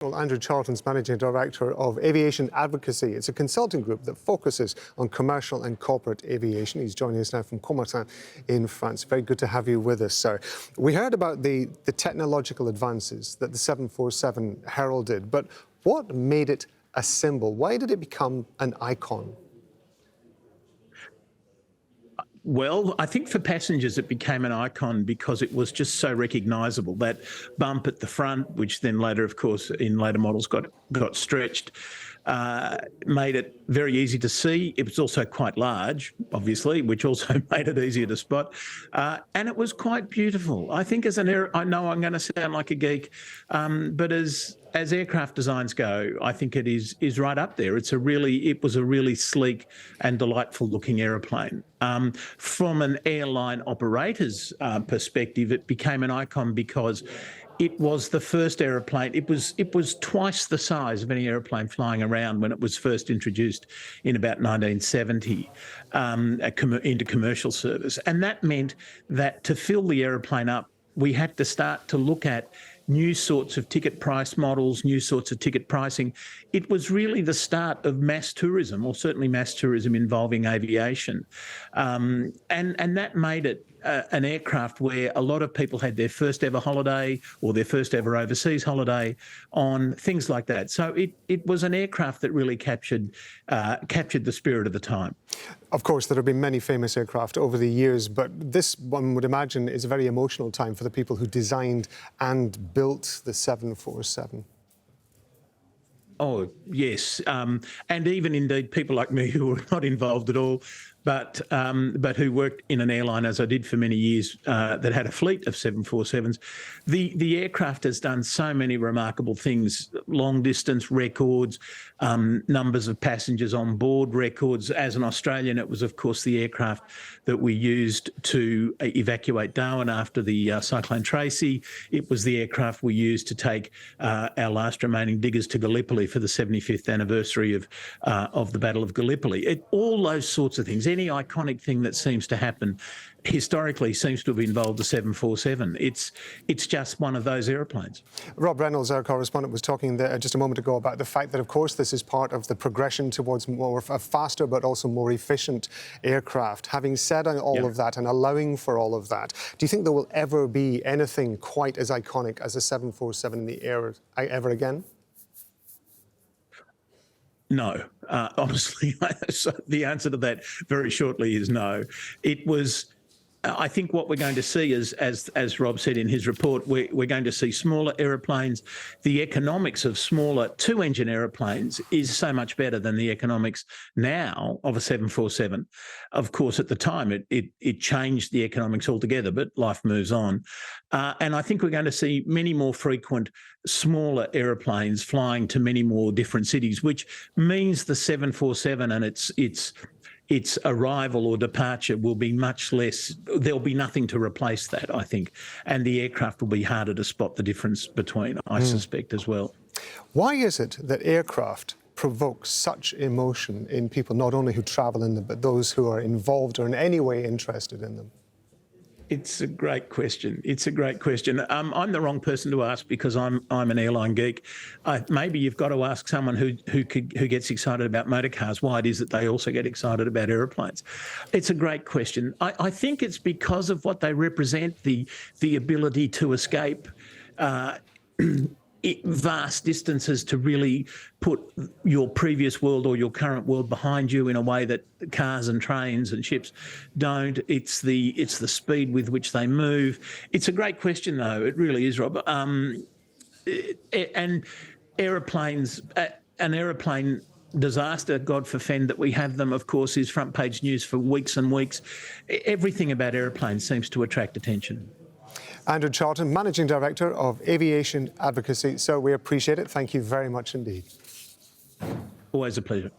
Well, Andrew Charlton's Managing Director of Aviation Advocacy. It's a consulting group that focuses on commercial and corporate aviation. He's joining us now from Comartin in France. Very good to have you with us, sir. We heard about the technological advances that the 747 heralded, but what made it a symbol? Why did it become an icon? Well, I think for passengers it became an icon because it was just so recognisable. That bump at the front, which then later, of course, in later models got stretched, made it very easy to see. It was also quite large, obviously, which also made it easier to spot. And it was quite beautiful. I think I know I'm going to sound like a geek, but as aircraft designs go, I think it is right up there. It was a really sleek and delightful looking aeroplane. From an airline operator's perspective, it became an icon because it was the first aeroplane. It was twice the size of any aeroplane flying around when it was first introduced in about 1970 into commercial service. And that meant that to fill the aeroplane up, we had to start to look at new sorts of ticket price models, new sorts of ticket pricing. It was really the start of mass tourism, or certainly mass tourism involving aviation. And that made it an aircraft where a lot of people had their first ever holiday or their first ever overseas holiday on, things like that. So it was an aircraft that really captured the spirit of the time. Of course, there have been many famous aircraft over the years, but this, one would imagine, is a very emotional time for the people who designed and built the 747. Oh, yes. And even indeed people like me who were not involved at all, but who worked in an airline, as I did for many years, that had a fleet of 747s. The aircraft has done so many remarkable things: long distance records, numbers of passengers on board records. As an Australian, it was, of course, the aircraft that we used to evacuate Darwin after the Cyclone Tracy. It was the aircraft we used to take our last remaining diggers to Gallipoli for the 75th anniversary of the Battle of Gallipoli. All those sorts of things. Any iconic thing that seems to happen historically seems to have involved the 747. It's just one of those aeroplanes. Rob Reynolds, our correspondent, was talking there just a moment ago about the fact that, of course, this is part of the progression towards more faster but also more efficient aircraft. Having said all of that and allowing for all of that, do you think there will ever be anything quite as iconic as a 747 in the air ever again? No, honestly, so the answer to that very shortly is no. It was, I think what we're going to see is, as Rob said in his report, we're going to see smaller aeroplanes. The economics of smaller two-engine aeroplanes is so much better than the economics now of a 747. Of course, at the time, it changed the economics altogether, but life moves on. And I think we're going to see many more frequent smaller aeroplanes flying to many more different cities, which means the 747 and its arrival or departure will be much less. There'll be nothing to replace that, I think. And the aircraft will be harder to spot the difference between, I suspect, as well. Why is it that aircraft provoke such emotion in people, not only who travel in them, but those who are involved or in any way interested in them? It's a great question. It's a great question. I'm the wrong person to ask because I'm an airline geek. Maybe you've got to ask someone who gets excited about motor cars why it is that they also get excited about aeroplanes. It's a great question. I think it's because of what they represent, the ability to escape vast distances, to really put your previous world or your current world behind you in a way that cars and trains and ships don't. It's the speed with which they move. It's a great question, though. It really is, Rob. And aeroplanes, an aeroplane disaster, God forfend that we have them, of course, is front page news for weeks and weeks. Everything about aeroplanes seems to attract attention. Andrew Charlton, Managing Director of Aviation Advocacy. So we appreciate it. Thank you very much indeed. Always a pleasure.